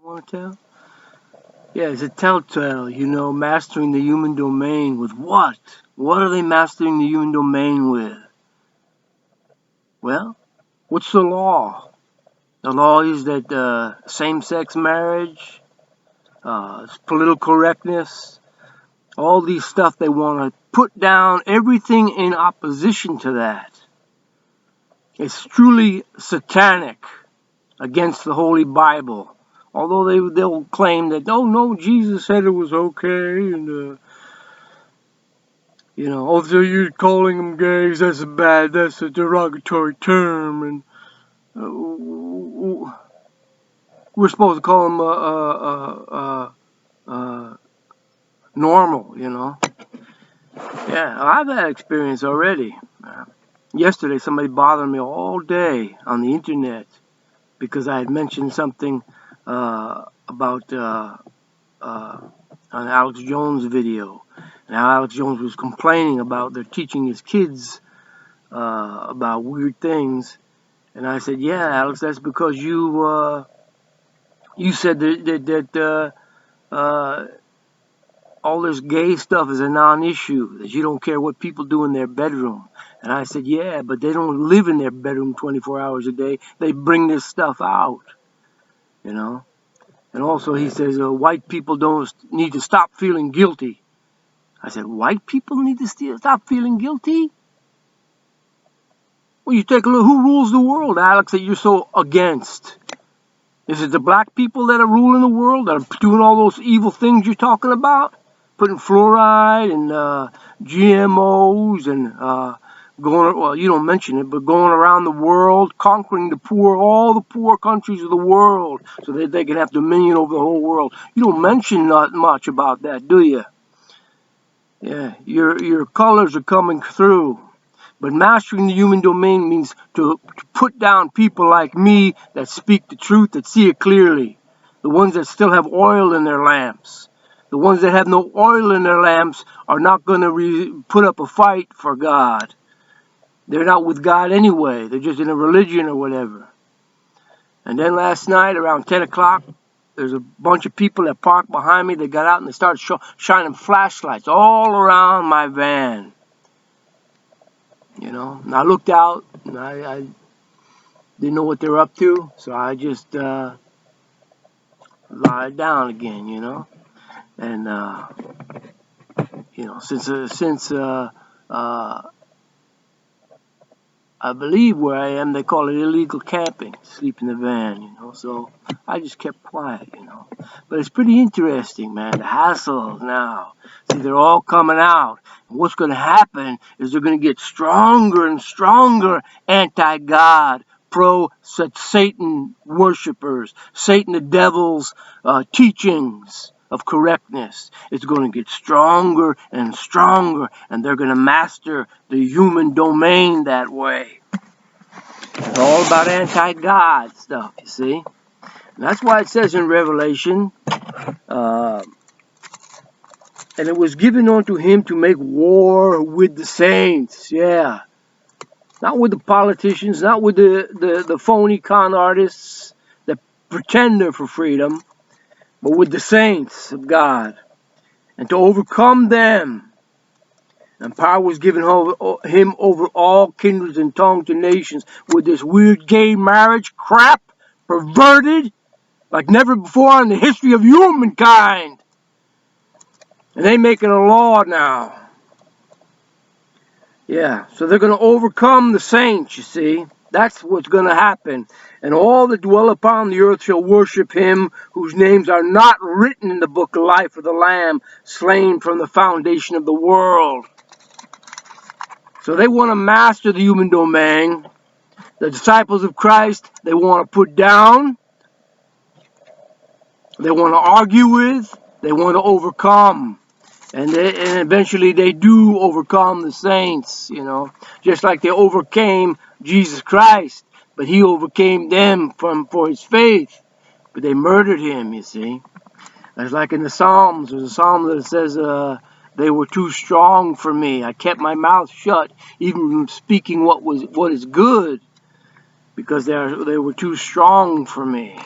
Want to tell? Yeah, it's a telltale, mastering the human domain with what? What are they mastering the human domain with? Well, what's the law? The law is that same-sex marriage, political correctness, all these stuff they want to put down, everything in opposition to that. It's truly satanic against the Holy Bible. Although they'll claim that, oh no, Jesus said it was okay, and so you're calling them gays, that's a derogatory term, and we're supposed to call them normal, Yeah, I've had experience already. Yesterday, somebody bothered me all day on the internet because I had mentioned something about on Alex Jones' video. And how Alex Jones was complaining about they're teaching his kids about weird things. And I said, yeah, Alex, that's because you said that all this gay stuff is a non-issue, that you don't care what people do in their bedroom. And I said, yeah, but they don't live in their bedroom 24 hours a day. They bring this stuff out, And also he says, white people don't need to stop feeling guilty. I said, white people need to stop feeling guilty? Well, you take a look, who rules the world, Alex, that you're so against? Is it the black people that are ruling the world, that are doing all those evil things you're talking about? Putting fluoride and GMOs and you don't mention it, but going around the world, conquering the poor, all the poor countries of the world, so that they can have dominion over the whole world. You don't mention not much about that, do you? Yeah, your colors are coming through. But mastering the human domain means to put down people like me that speak the truth, that see it clearly. The ones that still have oil in their lamps. The ones that have no oil in their lamps are not going to put up a fight for God. They're not with God anyway. They're just in a religion or whatever. And then last night around 10 o'clock, there's a bunch of people that parked behind me. They got out and they started shining flashlights all around my van. And I looked out and I didn't know what they were up to, so I just lied down again, And since I believe where I am, they call it illegal camping, sleep in the van, So I just kept quiet, But it's pretty interesting, man, the hassles now. See, they're all coming out. And what's going to happen is they're going to get stronger and stronger anti-God, pro-Satan worshippers, Satan the devil's teachings of correctness. It's going to get stronger and stronger, and they're going to master the human domain that way. It's all about anti-God stuff, you see. And that's why it says in Revelation, and it was given unto him to make war with the saints. Yeah. Not with the politicians, not with the phony con artists that pretend they're for freedom, but with the saints of God. And to overcome them. And power was given him over all kindreds and tongues and nations, with this weird gay marriage crap, perverted, like never before in the history of humankind. And they making a law now. Yeah, so they're going to overcome the saints, you see. That's what's going to happen. And all that dwell upon the earth shall worship him, whose names are not written in the book of life of the Lamb, slain from the foundation of the world. So they want to master the human domain. The disciples of Christ, they want to put down. They want to argue with. They want to overcome. And eventually they do overcome the saints, Just like they overcame Jesus Christ. But he overcame them for his faith. But they murdered him, you see. It's like in the Psalms. There's a psalm that says, they were too strong for me. I kept my mouth shut, even from speaking what is good, because they were too strong for me.